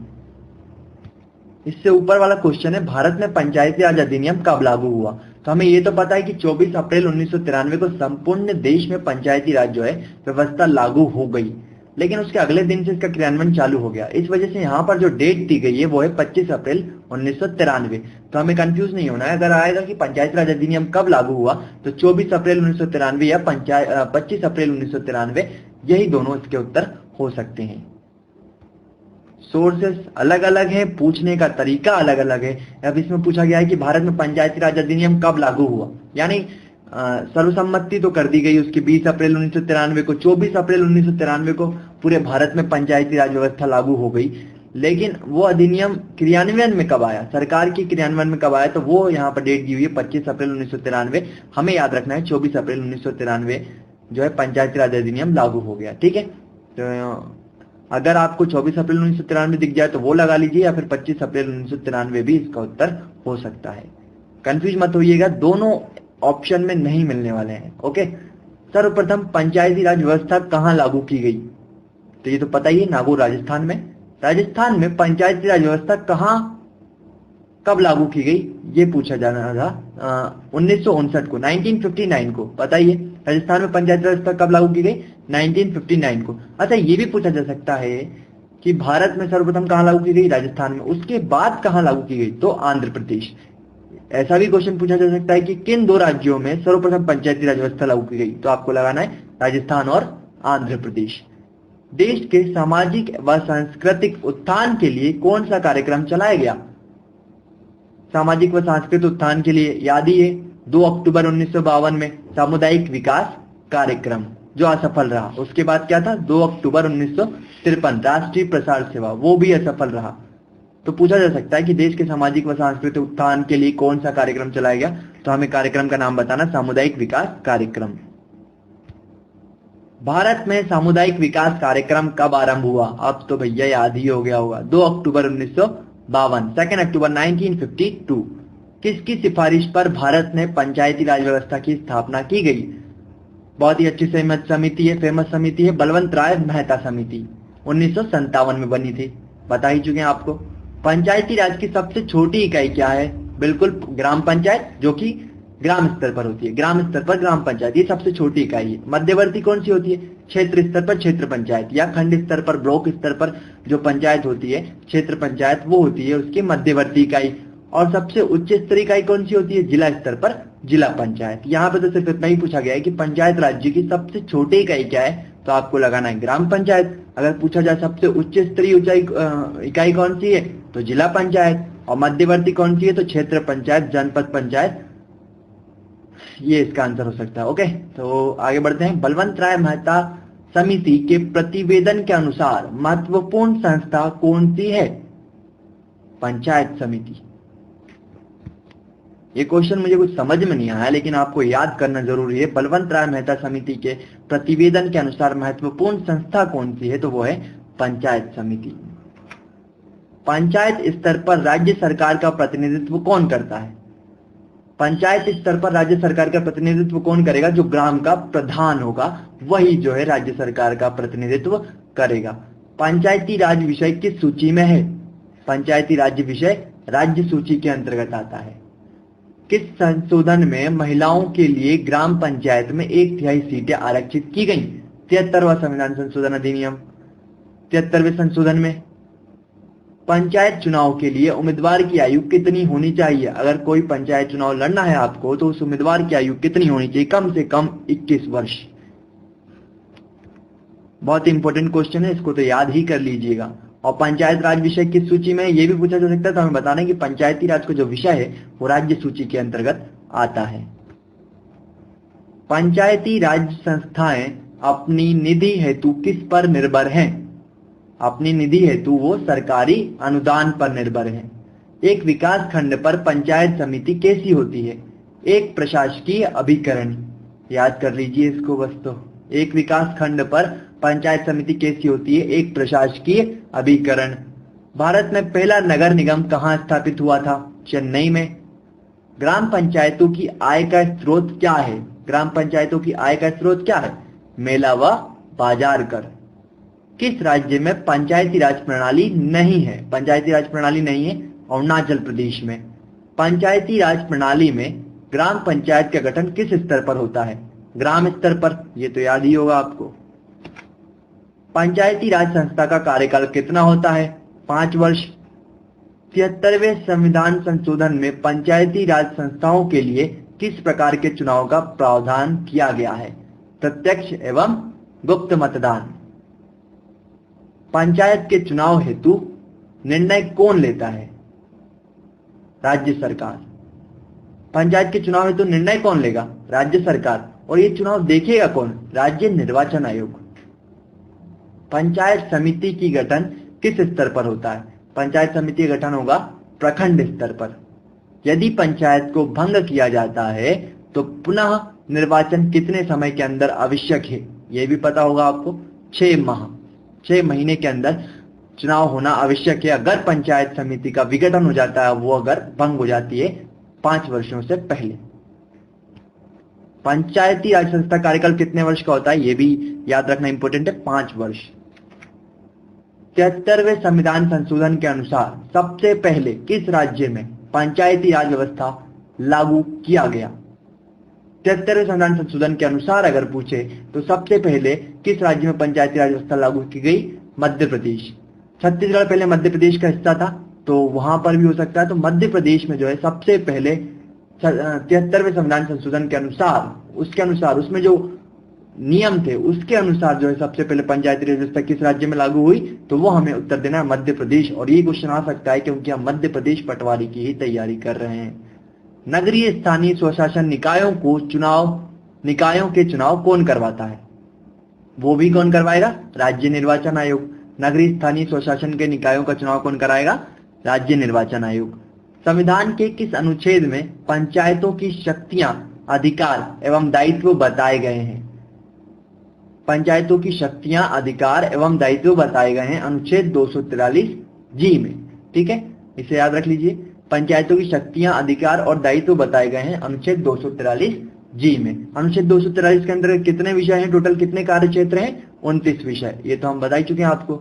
इससे ऊपर वाला क्वेश्चन है, भारत में पंचायती राज अधिनियम कब लागू हुआ? तो हमें ये तो पता है कि 24 अप्रैल 1993 को संपूर्ण देश में पंचायती राज जो है व्यवस्था लागू हो गई, लेकिन उसके अगले दिन से इसका क्रियान्वयन चालू हो गया। इस वजह से यहाँ पर जो डेट दी गई है वो है 25 अप्रैल 1993। तो हमें कंफ्यूज नहीं होना है। अगर आएगा कि पंचायती राज अधिनियम कब लागू हुआ तो 24 अप्रैल 1993 या 25 अप्रैल 1993, यही दोनों इसके उत्तर हो सकते हैं। सोर्सेस अलग अलग हैं, पूछने का तरीका अलग अलग है। अब इसमें पूछा गया है कि भारत में पंचायती राज अधिनियम कब लागू हुआ, यानी सर्वसम्मति तो कर दी गई उसकी 20 अप्रैल 1993 को। 24 अप्रैल 1993 को पूरे भारत में पंचायती राज व्यवस्था लागू हो गई, लेकिन वो अधिनियम क्रियान्वयन में कब आया, सरकार की क्रियान्वयन में कब आया, तो वो यहाँ पर डेट दी हुई है 25 अप्रैल 1993। हमें याद रखना है 24 अप्रैल 1993 जो है पंचायती राज अधिनियम लागू हो गया। ठीक है, तो अगर आपको 24 अप्रैल 1993 दिख जाए तो वो लगा लीजिए, या फिर 25 अप्रैल 1993 भी इसका उत्तर हो सकता है। कंफ्यूज मत होइएगा, दोनों ऑप्शन में नहीं मिलने वाले हैं। ओके, सर्वप्रथम पंचायती राज व्यवस्था कहां लागू की गई? तो ये तो पता ही है, नागौर, राजस्थान में। राजस्थान में पंचायती राज व्यवस्था कहां कब लागू की गई ये पूछा जाना था 1959 को, 1959 को। पता ही है राजस्थान में पंचायती राज व्यवस्था कब लागू की गई? 1959 को। अच्छा, ये भी पूछा जा सकता है कि भारत में सर्वप्रथम कहां लागू की गई? राजस्थान में। उसके बाद कहां लागू की गई? तो आंध्र प्रदेश। ऐसा भी क्वेश्चन पूछा जा सकता है कि किन दो राज्यों में सर्वप्रथम पंचायती राज व्यवस्था लागू की गई? तो आपको लगाना है राजस्थान और आंध्र प्रदेश। देश के सामाजिक व सांस्कृतिक उत्थान के लिए कौन सा कार्यक्रम चलाया गया? सामाजिक व सांस्कृतिक उत्थान के लिए याद ही है 2 अक्टूबर 1952 में सामुदायिक विकास कार्यक्रम जो असफल रहा। उसके बाद क्या था? 2 अक्टूबर 1953 राष्ट्रीय प्रसार सेवा, वो भी असफल रहा। तो पूछा जा सकता है कि देश के सामाजिक व सांस्कृतिक उत्थान के लिए कौन सा कार्यक्रम चलाया गया? तो हमें कार्यक्रम का नाम बताना, सामुदायिक विकास कार्यक्रम। भारत में सामुदायिक विकास कार्यक्रम कब आरंभ हुआ? अब तो भैया याद ही हो गया होगा, 2 अक्टूबर 1952, 2 अक्टूबर 1952। किसकी सिफारिश पर भारत में पंचायती राज व्यवस्था की स्थापना की गई? बहुत ही अच्छी समिति है, फेमस समिति है, बलवंत राय मेहता समिति, 1957 में बनी थी। बता ही चुके हैं आपको। पंचायती राज की सबसे छोटी इकाई क्या है? बिल्कुल ग्राम पंचायत, जो कि ग्राम स्तर पर होती है। ग्राम स्तर पर ग्राम पंचायत, ये सबसे छोटी इकाई है। मध्यवर्ती कौन सी होती है? क्षेत्र स्तर पर क्षेत्र पंचायत, या खंड स्तर पर, ब्लॉक स्तर पर जो पंचायत होती है, क्षेत्र पंचायत, वो होती है उसकी मध्यवर्ती इकाई। और सबसे उच्च स्तरीय इकाई कौन सी होती है? जिला स्तर पर जिला पंचायत। यहाँ पे तो सिर्फ इतना ही पूछा गया है कि पंचायत राज्य की सबसे छोटी इकाई क्या है, तो आपको लगाना है ग्राम पंचायत। अगर पूछा जाए सबसे उच्च स्तरीय इकाई कौन सी है, तो जिला पंचायत। और मध्यवर्ती कौन सी है, तो क्षेत्र पंचायत, जनपद पंचायत। ये इसका आंसर हो सकता है। ओके, तो आगे बढ़ते हैं। बलवंत राय मेहता समिति के प्रतिवेदन के अनुसार महत्वपूर्ण संस्था कौन सी है? पंचायत समिति। ये क्वेश्चन मुझे कुछ समझ में नहीं आया, लेकिन आपको याद करना जरूरी है। बलवंत राय मेहता समिति के प्रतिवेदन के अनुसार महत्वपूर्ण संस्था कौन सी है, तो वो है पंचायत समिति। पंचायत स्तर पर राज्य सरकार का प्रतिनिधित्व कौन करता है? पंचायत स्तर पर राज्य सरकार का प्रतिनिधित्व कौन करेगा? जो ग्राम का प्रधान होगा वही जो है राज्य सरकार का प्रतिनिधित्व करेगा। पंचायती राज विषय किस सूची में है? पंचायती राज्य विषय राज्य सूची के अंतर्गत आता है। किस संशोधन में महिलाओं के लिए ग्राम पंचायत में 1/3 सीटें आरक्षित की गई? 73वां संविधान संशोधन अधिनियम, 73वें संशोधन में। पंचायत चुनाव के लिए उम्मीदवार की आयु कितनी होनी चाहिए? अगर कोई पंचायत चुनाव लड़ना है आपको तो उस उम्मीदवार की आयु कितनी होनी चाहिए? कम से कम 21 वर्ष। बहुत इंपॉर्टेंट क्वेश्चन है, इसको तो याद ही कर लीजिएगा। और पंचायत राज विषय किस सूची में, ये भी पूछा जा सकता है, तो हमें बताना है कि पंचायती राज का जो विषय है वो राज्य सूची के अंतर्गत आता है। पंचायती राज संस्थाएं अपनी निधि हेतु किस पर निर्भर हैं? अपनी निधि हेतु वो सरकारी अनुदान पर निर्भर है। एक विकास खंड पर पंचायत समिति कैसी होती है? एक प्रशासकीय अभिकरण। याद कर लीजिए इसको बस। तो एक विकास खंड पर पंचायत समिति कैसी होती है? एक प्रशासकीय अभिकरण। भारत में पहला नगर निगम कहाँ स्थापित हुआ था? चेन्नई में। ग्राम पंचायतों की आय का स्रोत क्या है? ग्राम पंचायतों की आय का स्रोत क्या है? मेला व बाजार कर। किस राज्य में पंचायती राज प्रणाली नहीं है? पंचायती राज प्रणाली नहीं है अरुणाचल प्रदेश में। पंचायती राज प्रणाली में ग्राम पंचायत का गठन किस स्तर पर होता है? ग्राम स्तर पर। ये तो याद ही होगा आपको। पंचायती राज संस्था का कार्यकाल कितना होता है? 5 वर्ष। 73वें संविधान संशोधन में पंचायती राज संस्थाओं के लिए किस प्रकार के चुनाव का प्रावधान किया गया है? प्रत्यक्ष एवं गुप्त मतदान। पंचायत के चुनाव हेतु निर्णय कौन लेता है? राज्य सरकार। पंचायत के चुनाव हेतु निर्णय कौन लेगा? राज्य सरकार। और ये चुनाव देखेगा कौन? राज्य निर्वाचन आयोग। पंचायत समिति की गठन किस स्तर पर होता है? पंचायत समिति का गठन होगा प्रखंड स्तर पर। यदि पंचायत को भंग किया जाता है तो पुनः निर्वाचन कितने समय के अंदर आवश्यक है? यह भी पता होगा आपको। 6 महीने के अंदर चुनाव होना आवश्यक है अगर पंचायत समिति का विघटन हो जाता है, वो अगर भंग हो जाती है 5 वर्षों से पहले। पंचायती राज संस्था कार्यकाल कितने वर्ष का होता है? ये भी याद रखना इंपॉर्टेंट है, 5 वर्ष। 73वें संविधान संशोधन के अनुसार सबसे पहले किस राज्य में पंचायती राज व्यवस्था लागू किया गया? 73वें संविधान संशोधन के अनुसार अगर पूछे तो सबसे पहले किस राज्य में पंचायती राज व्यवस्था लागू की गई? मध्य प्रदेश। छत्तीसगढ़ पहले मध्य प्रदेश का हिस्सा था तो वहां पर भी हो सकता है। तो मध्य प्रदेश में जो है सबसे पहले 73वें संविधान संशोधन के अनुसार, उसके अनुसार उसमें जो नियम थे उसके अनुसार जो है सबसे पहले पंचायती राज व्यवस्था किस राज्य में लागू हुई? तो वो हमें उत्तर देना है मध्य प्रदेश। और ये क्वेश्चन आ सकता है क्योंकि हम मध्य प्रदेश पटवारी की ही तैयारी कर रहे हैं। नगरीय स्थानीय स्वशासन निकायों के चुनाव कौन करवाता है? वो भी कौन करवाएगा? राज्य निर्वाचन आयोग। नगरीय स्थानीय स्वशासन के निकायों का चुनाव कौन कराएगा? राज्य निर्वाचन आयोग। संविधान के किस अनुच्छेद में पंचायतों की शक्तियां, अधिकार एवं दायित्व बताए गए हैं? पंचायतों की शक्तियां, अधिकार एवं दायित्व बताए गए हैं अनुच्छेद 243 जी में। ठीक है, इसे याद रख लीजिए। पंचायतों की शक्तियां, अधिकार और दायित्व बताए गए हैं अनुच्छेद 243 जी में। अनुच्छेद 243 के अंदर कितने विषय हैं? टोटल कितने कार्य क्षेत्र हैं? 29 विषय। ये तो हम बता ही चुके हैं आपको।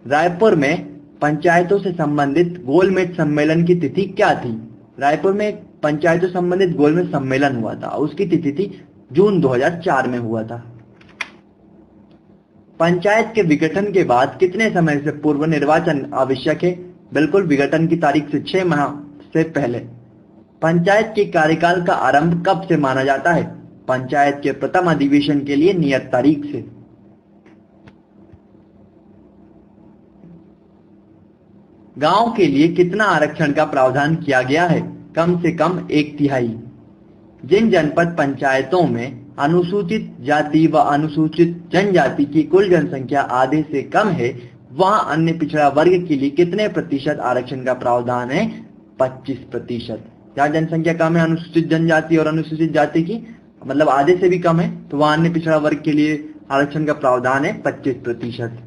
रायपुर में पंचायतों से संबंधित गोलमेज सम्मेलन की तिथि क्या थी? रायपुर में पंचायतों से संबंधित गोलमेज सम्मेलन हुआ था, उसकी तिथि थी जून 2004 में हुआ था। पंचायत के विघटन के बाद कितने समय से पूर्व निर्वाचन आवश्यक है? बिल्कुल, विघटन की तारीख से 6 माह से पहले। पंचायत के कार्यकाल का आरंभ कब से माना जाता है? पंचायत के प्रथम अधिवेशन के लिए नियत तारीख से। गांव के लिए कितना आरक्षण का प्रावधान किया गया है? कम से कम 1/3। जिन जनपद पंचायतों में अनुसूचित जाति व अनुसूचित जनजाति की कुल जनसंख्या आधे से कम है, वहां अन्य पिछड़ा वर्ग के लिए कितने प्रतिशत आरक्षण का प्रावधान है? 25%। जहां जनसंख्या कम है अनुसूचित जनजाति और अनुसूचित जाति की, मतलब आधे से भी कम है, तो वहां अन्य पिछड़ा वर्ग के लिए आरक्षण का प्रावधान है 25%।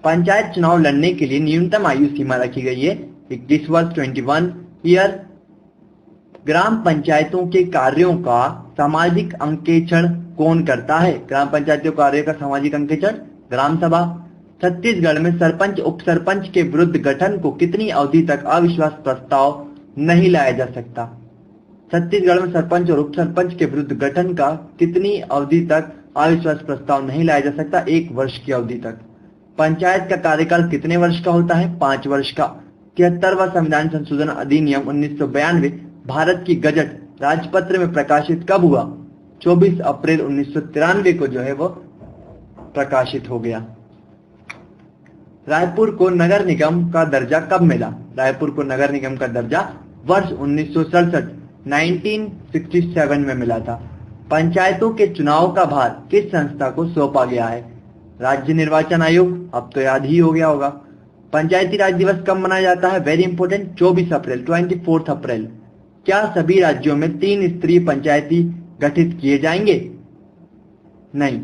पंचायत चुनाव लड़ने के लिए न्यूनतम आयु सीमा रखी गई है 21 वर्ष 21 ईयर। ग्राम पंचायतों के कार्यों का सामाजिक अंकेक्षण कौन करता है? ग्राम पंचायतों कार्यों का सामाजिक अंकेक्षण ग्राम सभा। छत्तीसगढ़ में सरपंच उप सरपंच के विरुद्ध गठन को कितनी अवधि तक अविश्वास प्रस्ताव नहीं लाया जा सकता? छत्तीसगढ़ में सरपंच और उप सरपंच के विरुद्ध गठन का कितनी अवधि तक अविश्वास प्रस्ताव नहीं लाया जा सकता? 1 वर्ष की अवधि तक। पंचायत का कार्यकाल कितने वर्ष का होता है? 5 वर्ष का। 73वां संविधान संशोधन अधिनियम 1992 भारत की गजट राजपत्र में प्रकाशित कब हुआ? 24 अप्रैल 1993 को जो है वो प्रकाशित हो गया। रायपुर को नगर निगम का दर्जा कब मिला? रायपुर को नगर निगम का दर्जा वर्ष 1967 1967 में मिला था। पंचायतों के चुनाव का भार किस संस्था को सौंपा गया है? राज्य निर्वाचन आयोग। अब तो याद ही हो गया होगा। पंचायती राज दिवस कब मनाया जाता है? वेरी इंपोर्टेंट, 24 अप्रैल 24 अप्रैल। क्या सभी राज्यों में 3 स्तरीय पंचायती गठित किए जाएंगे? नहीं,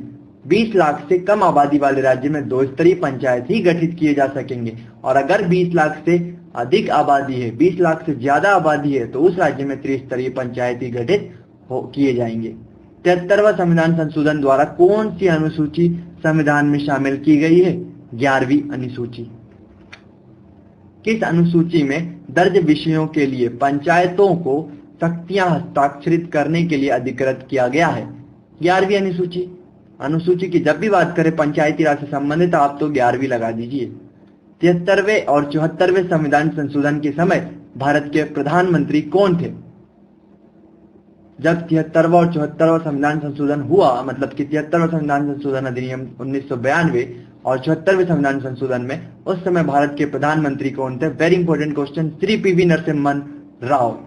20 लाख से कम आबादी वाले राज्य में 2 स्तरीय पंचायत ही गठित किए जा सकेंगे, और अगर 20 लाख से अधिक आबादी है, 20 लाख से ज्यादा आबादी है, तो उस राज्य में त्रिस्तरीय पंचायत ही गठित किए जाएंगे। 73वां संविधान संशोधन द्वारा कौन सी अनुसूची संविधान में शामिल की गई है? 11वीं अनुसूची। किस अनुसूची में दर्ज विषयों के लिए पंचायतों को शक्तियां हस्ताक्षरित करने के लिए अधिकृत किया गया है? 11वीं अनुसूची। अनुसूची की जब भी बात करें पंचायती राज से संबंधित, आप तो 11वीं लगा दीजिए। 73वें और 74वें संविधान संशोधन के समय भारत के प्रधानमंत्री कौन थे? जब 73वां और 74वां संविधान संशोधन हुआ, मतलब कि 73वां संविधान संशोधन अधिनियम 1992 और 74वें संविधान संशोधन में, उस समय भारत के प्रधानमंत्री कौन थे? Very important question, Shri PV Narasimhan Rao.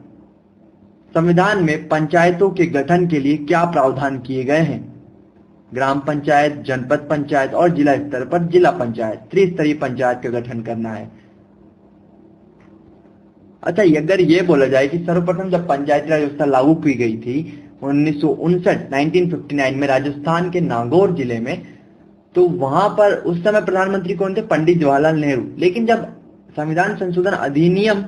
संविधान में पंचायतों के गठन के लिए क्या प्रावधान किए गए हैं? ग्राम पंचायत, जनपद पंचायत और जिला स्तर पर जिला पंचायत, त्रिस्तरीय पंचायत का गठन करना है। अच्छा, अगर ये बोला जाए कि सर्वप्रथम जब पंचायती राज व्यवस्था लागू की गई थी 1959 में राजस्थान के नागौर जिले में, तो वहां पर उस समय प्रधानमंत्री कौन थे? पंडित जवाहरलाल नेहरू। लेकिन जब संविधान संशोधन अधिनियम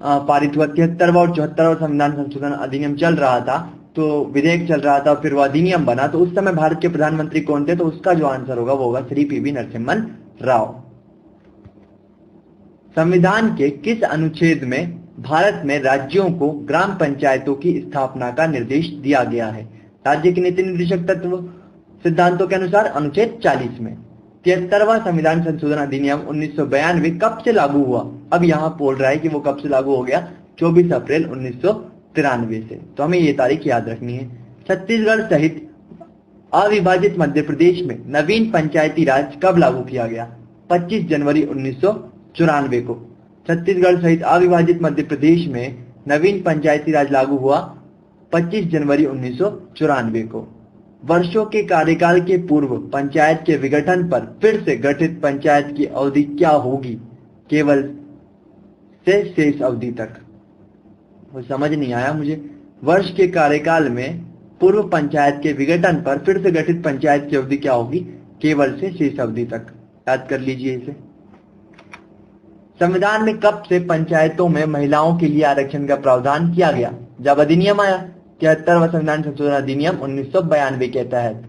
पारित हुआ, 73वां और 74वां संविधान संशोधन अधिनियम चल रहा था, तो विधेयक चल रहा था, फिर वो अधिनियम बना, तो उस समय भारत के प्रधानमंत्री कौन थे? तो उसका जो आंसर होगा वो होगा श्री पीवी नरसिम्हन राव। संविधान के किस अनुच्छेद में भारत में राज्यों को ग्राम पंचायतों की स्थापना का निर्देश दिया गया है? राज्य के नीति निर्देशक तत्व सिद्धांतों के अनुसार अनुच्छेद 40 में। 73वां संविधान संशोधन अधिनियम 1992 कब से लागू हुआ? अब यहाँ बोल रहा है कि वो कब से लागू हो गया? 24 अप्रैल 1993 से। तो हमें ये तारीख याद रखनी है। छत्तीसगढ़ सहित अविभाजित मध्य प्रदेश में नवीन पंचायती राज कब लागू किया गया? 25 जनवरी 1994 को। छत्तीसगढ़ सहित अविभाजित मध्य प्रदेश में नवीन पंचायती राज लागू हुआ 25 जनवरी 1994 को। वर्षों के कार्यकाल के पूर्व पंचायत के विघटन पर फिर से गठित पंचायत की अवधि क्या होगी? केवल से शेष अवधि तक। वो समझ नहीं आया मुझे। वर्ष के कार्यकाल में पूर्व पंचायत के विघटन पर फिर से गठित पंचायत की अवधि क्या होगी? केवल से शेष अवधि तक। याद कर लीजिए इसे। संविधान में कब से पंचायतों में महिलाओं के लिए आरक्षण का प्रावधान किया गया? जब अधिनियम आया, 73वां संविधान संशोधन अधिनियम 1992 के तहत।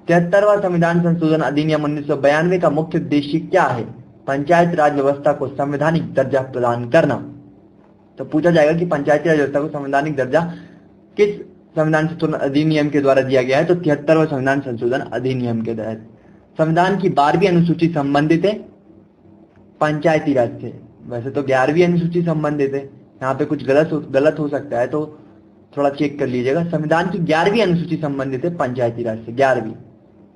73वां संविधान संशोधन अधिनियम 1992 का मुख्य उद्देश्य क्या है? पंचायत राज व्यवस्था को संवैधानिक दर्जा प्रदान करना। तो पूछा जाएगा कि पंचायती राज व्यवस्था को संवैधानिक दर्जा किस संविधान संशोधन अधिनियम के द्वारा दिया गया है? तो 73वां संविधान संशोधन अधिनियम के तहत। संविधान की 12वीं अनुसूची संबंधित है पंचायती राज से। वैसे तो 11वीं अनुसूची संबंधित है। यहाँ पे कुछ गलत हो सकता है, तो थोड़ा चेक कर लीजिएगा। संविधान की 11वीं अनुसूची संबंधित है पंचायती राज से, 11वीं।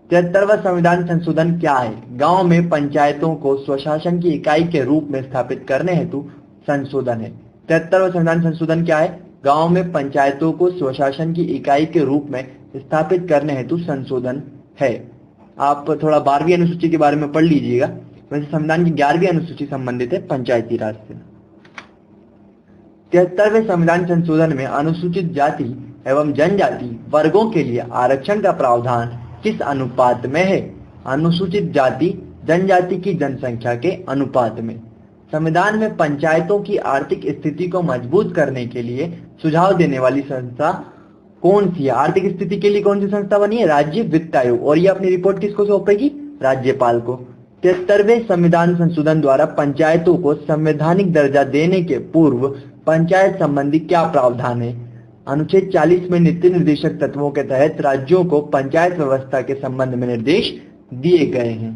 73वां संविधान संशोधन क्या है? गांव में पंचायतों को स्वशासन की इकाई के रूप में स्थापित करने हेतु संशोधन है। 73वां संविधान संशोधन क्या है? गांव में पंचायतों को स्वशासन की इकाई के रूप में स्थापित करने हेतु संशोधन है। आप थोड़ा 12वीं अनुसूची के बारे में पढ़ लीजिएगा। वैसे संविधान की 11वीं अनुसूची संबंधित है पंचायती राज से। 73वें संविधान संशोधन में अनुसूचित जाति एवं जनजाति वर्गों के लिए आरक्षण का प्रावधान किस अनुपात में है? अनुसूचित जाति जनजाति की जनसंख्या के अनुपात में। संविधान में पंचायतों की आर्थिक स्थिति को मजबूत करने के लिए सुझाव देने वाली संस्था कौन सी है? आर्थिक स्थिति के लिए कौन सी संस्था बनी है? राज्य वित्त आयोग। और ये अपनी रिपोर्ट किसको सौंपेगी? राज्यपाल को। 73वें संविधान संशोधन द्वारा पंचायतों को संवैधानिक दर्जा देने के पूर्व पंचायत संबंधी क्या प्रावधान है? अनुच्छेद 40 में नीति निर्देशक तत्वों के तहत राज्यों को पंचायत व्यवस्था के संबंध में निर्देश दिए गए हैं।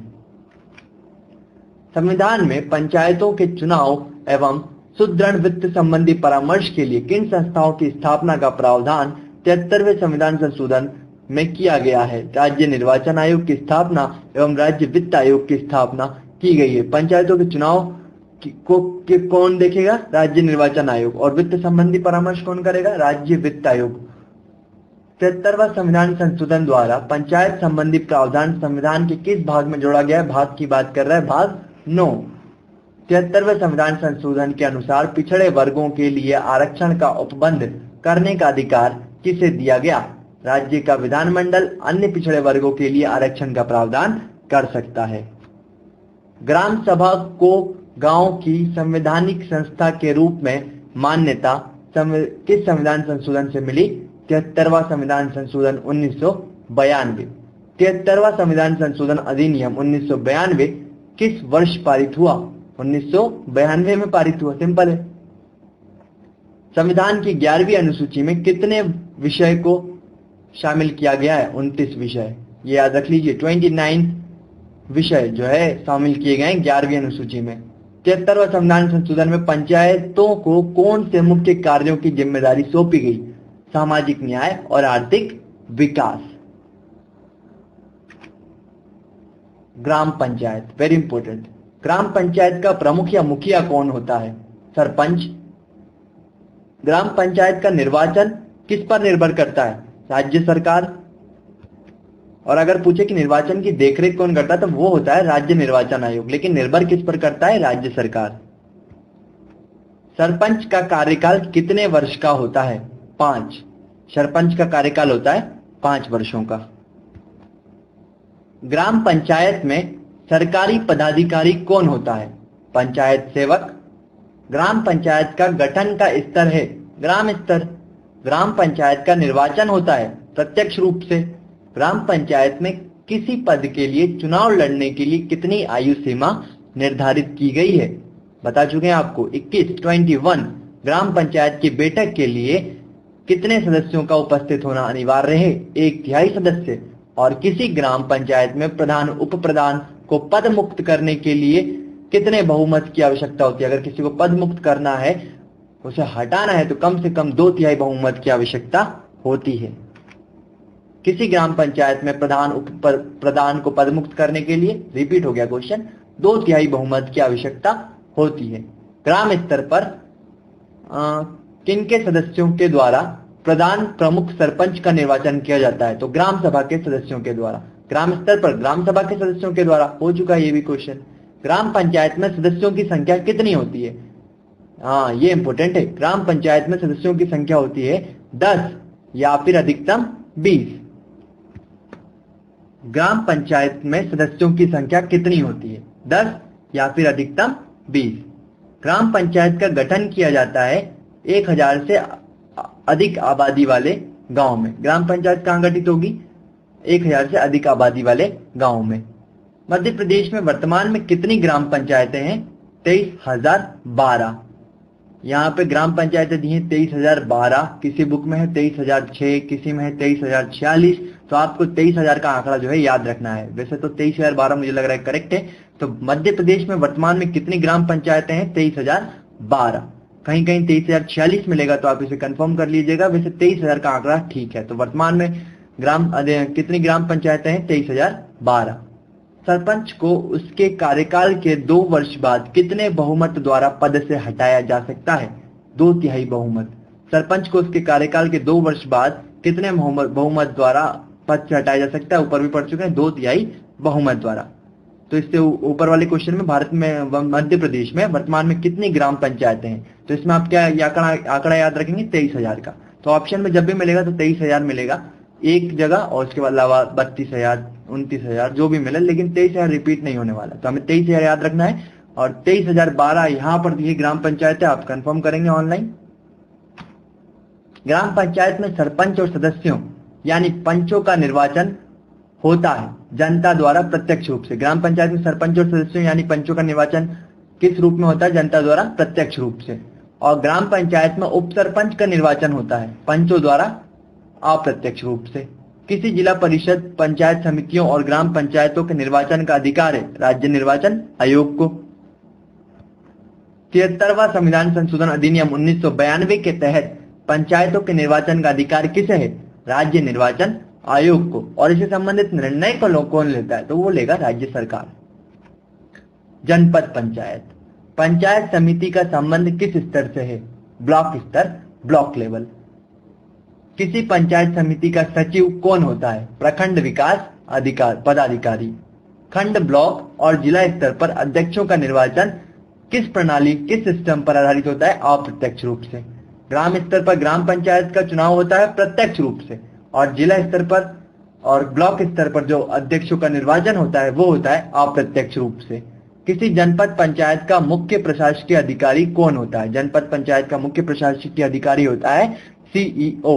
संविधान में पंचायतों के चुनाव एवं सुदृढ़ वित्त संबंधी परामर्श के लिए किन संस्थाओं की स्थापना का प्रावधान 73वें संविधान संशोधन में किया गया है? राज्य निर्वाचन आयोग की स्थापना एवं राज्य वित्त आयोग की स्थापना की गई है। पंचायतों के चुनाव को कौन देखेगा? राज्य निर्वाचन आयोग। और वित्त संबंधी परामर्श कौन करेगा? राज्य वित्त आयोग। 73वां संविधान संशोधन द्वारा पंचायत संबंधी प्रावधान संविधान के किस भाग में जोड़ा गया है? भाग की बात कर रहा है, भाग 9। 73वें संविधान संशोधन के अनुसार पिछड़े वर्गों के लिए आरक्षण का उपबंध करने का अधिकार किसे दिया गया? राज्य का विधानमंडल अन्य पिछड़े वर्गों के लिए आरक्षण का प्रावधान कर सकता है। ग्राम सभा को गांव की संवैधानिक संस्था के रूप में मान्यता किस संविधान संशोधन से मिली? 73वां संविधान संशोधन 1992। 73वां संविधान संशोधन अधिनियम 1992 किस वर्ष पारित हुआ? 1992 में पारित हुआ। सिंपल है। संविधान की 11वीं अनुसूची में कितने विषय को शामिल किया गया है? 29 विषय। ये याद रख लीजिए, 29 विषय जो है शामिल किए गए हैं 11वीं अनुसूची में। 73वां संविधान संशोधन में पंचायतों को कौन से मुख्य कार्यों की जिम्मेदारी सौंपी गई? सामाजिक न्याय और आर्थिक विकास। ग्राम पंचायत, वेरी इंपॉर्टेंट। ग्राम पंचायत का प्रमुख या मुखिया कौन होता है? सरपंच। ग्राम पंचायत का निर्वाचन किस पर निर्भर करता है? राज्य सरकार। और अगर पूछे कि निर्वाचन की देखरेख कौन करता है तो वो होता है राज्य निर्वाचन आयोग। लेकिन निर्भर किस पर करता है? राज्य सरकार। सरपंच का कार्यकाल कितने वर्ष का होता है? 5। सरपंच का कार्यकाल होता है 5 वर्षों का। ग्राम पंचायत में सरकारी पदाधिकारी कौन होता है? पंचायत सेवक। ग्राम पंचायत का गठन का स्तर है ग्राम स्तर। ग्राम पंचायत का निर्वाचन होता है प्रत्यक्ष रूप से। ग्राम पंचायत में किसी पद के लिए चुनाव लड़ने के लिए कितनी आयु सीमा निर्धारित की गई है? बता चुके हैं आपको, 21। ग्राम पंचायत की बैठक के लिए कितने सदस्यों का उपस्थित होना अनिवार्य है? 1/3 सदस्य। और किसी ग्राम पंचायत में प्रधान उप प्रधान को पद मुक्त करने के लिए कितने बहुमत की आवश्यकता होती है? अगर किसी को पद मुक्त करना है, उसे हटाना है, तो कम से कम 2/3 बहुमत की आवश्यकता होती है। किसी ग्राम पंचायत में प्रधान उप प्रधान को पद मुक्त करने के लिए, रिपीट हो गया क्वेश्चन, 2/3 बहुमत की आवश्यकता होती है। ग्राम स्तर पर किनके सदस्यों के द्वारा प्रधान प्रमुख सरपंच का निर्वाचन किया जाता है? तो ग्राम सभा के सदस्यों के द्वारा। ग्राम स्तर पर ग्राम सभा के सदस्यों के द्वारा। हो चुका है ये भी क्वेश्चन। ग्राम पंचायत में सदस्यों की संख्या कितनी होती है? हाँ, ये इंपॉर्टेंट है। ग्राम पंचायत में सदस्यों की संख्या होती है 10 या फिर अधिकतम 20। ग्राम पंचायत में सदस्यों की संख्या कितनी होती है? 10 या फिर अधिकतम 20। ग्राम पंचायत का गठन किया जाता है 1000 से अधिक आबादी वाले गांव में। ग्राम पंचायत कहां गठित होगी? 1000 से अधिक आबादी वाले गांव में। मध्य प्रदेश में वर्तमान में कितनी ग्राम पंचायतें हैं? 23,012। यहाँ पे ग्राम पंचायतें दी हैं 23,012। किसी बुक में है 23,006, किसी में है 23,046। तो आपको 23,000 का आंकड़ा जो है याद रखना है। वैसे तो 23,012 मुझे लग रहा है करेक्ट है। तो मध्य प्रदेश में वर्तमान में कितनी ग्राम पंचायतें हैं? 23,012। कहीं कहीं 23,046 मिलेगा तो आप इसे कंफर्म कर लीजिएगा। वैसे 23,000 का आंकड़ा ठीक है। तो वर्तमान में कितनी ग्राम पंचायतें हैं? 23,012। सरपंच को उसके कार्यकाल के 2 वर्ष बाद कितने बहुमत द्वारा पद से हटाया जा सकता है? 2/3 बहुमत। सरपंच को उसके कार्यकाल के 2 वर्ष बाद कितने बहुमत द्वारा पद से हटाया जा सकता है? ऊपर भी पढ़ चुके हैं, 2/3 बहुमत द्वारा। तो इससे ऊपर वाले क्वेश्चन में भारत में मध्य प्रदेश में वर्तमान में कितनी ग्राम पंचायतें हैं? तो इसमें आप क्या आंकड़ा याद रखेंगे? 23,000 का। तो ऑप्शन में जब भी मिलेगा तो 23,000 मिलेगा। एक जगह और उसके अलावा 32,000 29,000 जो भी मिले, लेकिन 23,000 रिपीट नहीं होने वाला। तो हमें 23,000 याद रखना है और 23,012 यहाँ पर ये ग्राम पंचायत है, आप कंफर्म करेंगे ऑनलाइन। ग्राम पंचायत में सरपंच और सदस्यों यानी पंचों का निर्वाचन होता है जनता द्वारा प्रत्यक्ष रूप से। ग्राम पंचायत में सरपंच और सदस्यों यानी पंचों का निर्वाचन किस रूप में होता है? जनता द्वारा प्रत्यक्ष रूप से। और ग्राम पंचायत में उप सरपंच का निर्वाचन होता है पंचों द्वारा अप्रत्यक्ष रूप से। किसी जिला परिषद, पंचायत समितियों और ग्राम पंचायतों के निर्वाचन का अधिकार है राज्य निर्वाचन आयोग को। 73वां संविधान संशोधन अधिनियम 1992 के तहत पंचायतों के निर्वाचन का अधिकार किसे है? राज्य निर्वाचन आयोग को। और इससे संबंधित निर्णय को कौन लेता है? तो वो लेगा राज्य सरकार। जनपद पंचायत, पंचायत समिति का संबंध किस स्तर से है? ब्लॉक स्तर, ब्लॉक लेवल। किसी पंचायत समिति का सचिव कौन होता है? प्रखंड विकास पदाधिकारी। खंड, ब्लॉक और जिला स्तर पर अध्यक्षों का निर्वाचन किस प्रणाली, किस सिस्टम पर आधारित होता है? अप्रत्यक्ष रूप से। ग्राम स्तर पर ग्राम पंचायत का चुनाव होता है प्रत्यक्ष रूप से, और जिला स्तर पर और ब्लॉक स्तर पर जो अध्यक्षों का निर्वाचन होता है वो होता है अप्रत्यक्ष रूप से। किसी जनपद पंचायत का मुख्य प्रशासकीय अधिकारी कौन होता है? जनपद पंचायत का मुख्य प्रशासकीय अधिकारी होता है सीईओ।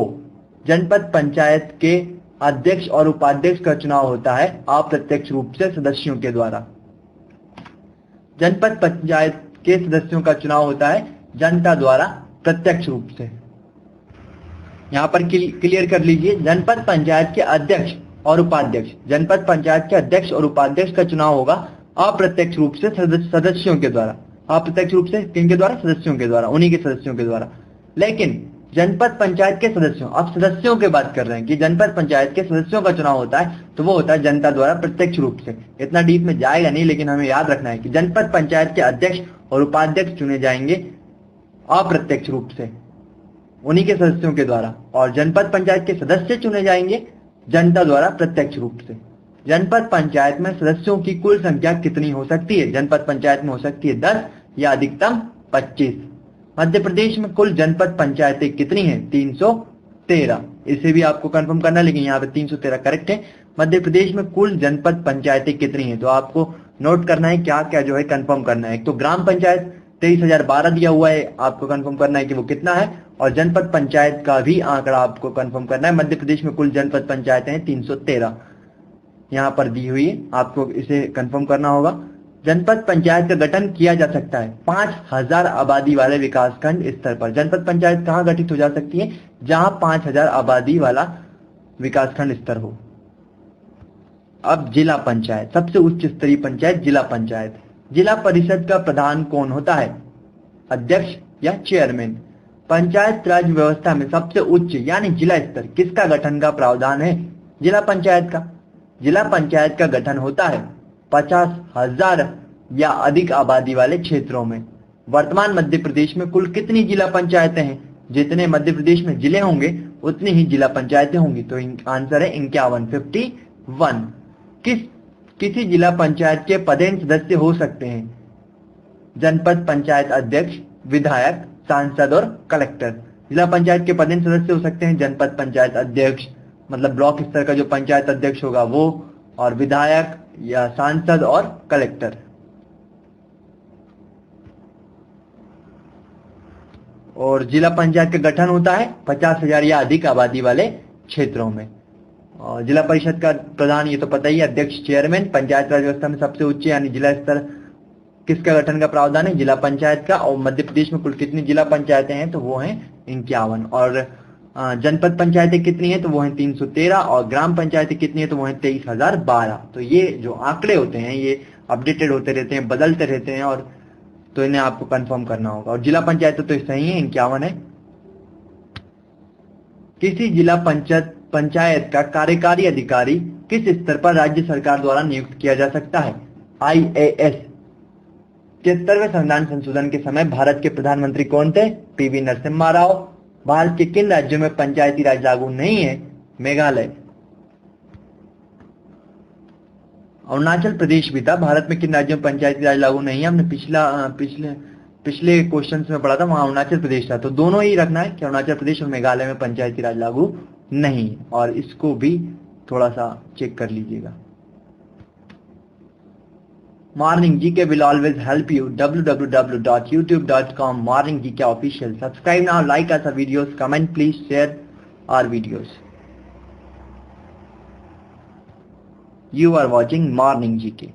जनपद पंचायत के अध्यक्ष और उपाध्यक्ष का चुनाव होता है अप्रत्यक्ष रूप से सदस्यों के द्वारा। जनपद पंचायत के सदस्यों का चुनाव होता है जनता द्वारा प्रत्यक्ष रूप से। यहाँ पर क्लियर कर लीजिए, जनपद पंचायत के अध्यक्ष और उपाध्यक्ष, जनपद पंचायत के अध्यक्ष और उपाध्यक्ष का चुनाव होगा अप्रत्यक्ष रूप से सदस्यों के द्वारा। अप्रत्यक्ष रूप से किनके द्वारा? सदस्यों के द्वारा, उन्हीं के सदस्यों के द्वारा। लेकिन जनपद पंचायत के सदस्यों, अब सदस्यों की बात कर रहे हैं कि जनपद पंचायत के सदस्यों का चुनाव होता है तो वो होता है जनता द्वारा प्रत्यक्ष रूप से। इतना डीप में जाएगा नहीं, लेकिन हमें याद रखना है कि जनपद पंचायत के अध्यक्ष और उपाध्यक्ष चुने जाएंगे अप्रत्यक्ष रूप से, उन्हीं के सदस्यों के द्वारा। और जनपद पंचायत के सदस्य चुने जाएंगे जनता द्वारा प्रत्यक्ष रूप से। जनपद पंचायत में सदस्यों की कुल संख्या कितनी हो सकती है? जनपद पंचायत में हो सकती है 10 या अधिकतम 25। मध्य प्रदेश में कुल जनपद पंचायतें कितनी है? 313। इसे भी आपको कंफर्म करना है, लेकिन यहाँ पे 313 करेक्ट है। मध्य प्रदेश में कुल जनपद पंचायतें कितनी है? तो आपको नोट करना है क्या क्या जो है कंफर्म करना है। एक तो ग्राम पंचायत 23,012 दिया हुआ है, आपको कंफर्म करना है कि वो कितना है, और जनपद पंचायत का भी आंकड़ा आपको कंफर्म करना है। मध्य प्रदेश में कुल जनपद पंचायतें हैं 313, यहाँ पर दी हुई है, आपको इसे कंफर्म करना होगा। जनपद पंचायत का गठन किया जा सकता है 5,000 आबादी वाले विकासखंड स्तर पर। जनपद पंचायत कहाँ गठित हो जा सकती है? जहां 5,000 आबादी वाला विकासखंड स्तर हो। अब जिला पंचायत, सबसे उच्च स्तरीय पंचायत जिला पंचायत। जिला परिषद का प्रधान कौन होता है? अध्यक्ष या चेयरमैन। पंचायत राज व्यवस्था में सबसे उच्च यानी जिला स्तर किसका गठन का प्रावधान है? जिला पंचायत का। जिला पंचायत का गठन होता है 50,000 या अधिक आबादी वाले क्षेत्रों में। वर्तमान मध्य प्रदेश में कुल कितनी जिला पंचायतें हैं? जितने मध्य प्रदेश में जिले होंगे उतनी ही जिला पंचायतें होंगी। तो आंसर है 51। किसी जिला पंचायत के पदेन सदस्य हो सकते हैं? जनपद पंचायत अध्यक्ष, विधायक, सांसद और कलेक्टर। जिला पंचायत के पदेन सदस्य हो सकते हैं जनपद पंचायत अध्यक्ष, मतलब ब्लॉक स्तर का जो पंचायत अध्यक्ष होगा वो, और विधायक या सांसद और कलेक्टर। और जिला पंचायत का गठन होता है 50,000 या अधिक आबादी वाले क्षेत्रों में। और जिला परिषद का प्रधान ये तो पता ही है, अध्यक्ष, चेयरमैन। पंचायत राज व्यवस्था में सबसे उच्च यानी जिला स्तर किसका गठन का प्रावधान है? जिला पंचायत का। और मध्य प्रदेश में कुल कितनी जिला पंचायतें हैं? तो वो हैं 51। और जनपद पंचायतें कितनी है? तो वो हैं 313। और ग्राम पंचायतें कितनी है? तो वो हैं 23,012। तो ये जो आंकड़े होते हैं ये अपडेटेड होते रहते हैं, बदलते रहते हैं, और तो इन्हें आपको कंफर्म करना होगा। और जिला पंचायत तो सही है, 51 है। किसी जिला पंचायत का कार्यकारी अधिकारी किस स्तर पर राज्य सरकार द्वारा नियुक्त किया जा सकता है? IAS। 73वें संविधान संशोधन के समय भारत के प्रधानमंत्री कौन थे? PV नरसिम्हा राव। भारत के किन राज्यों में पंचायती राज लागू नहीं है? मेघालय। अरुणाचल प्रदेश भी था। भारत में किन राज्यों में पंचायती राज लागू नहीं है? हमने पिछले क्वेश्चन में पढ़ा था, वहां अरुणाचल प्रदेश था। तो दोनों ही रखना है कि अरुणाचल प्रदेश और मेघालय में पंचायती राज लागू नहीं, और इसको भी थोड़ा सा चेक कर लीजिएगा। Morning GK will always help you. www.youtube.com Morning GK official. Subscribe now, like us our videos, comment please, share our videos. You are watching Morning GK.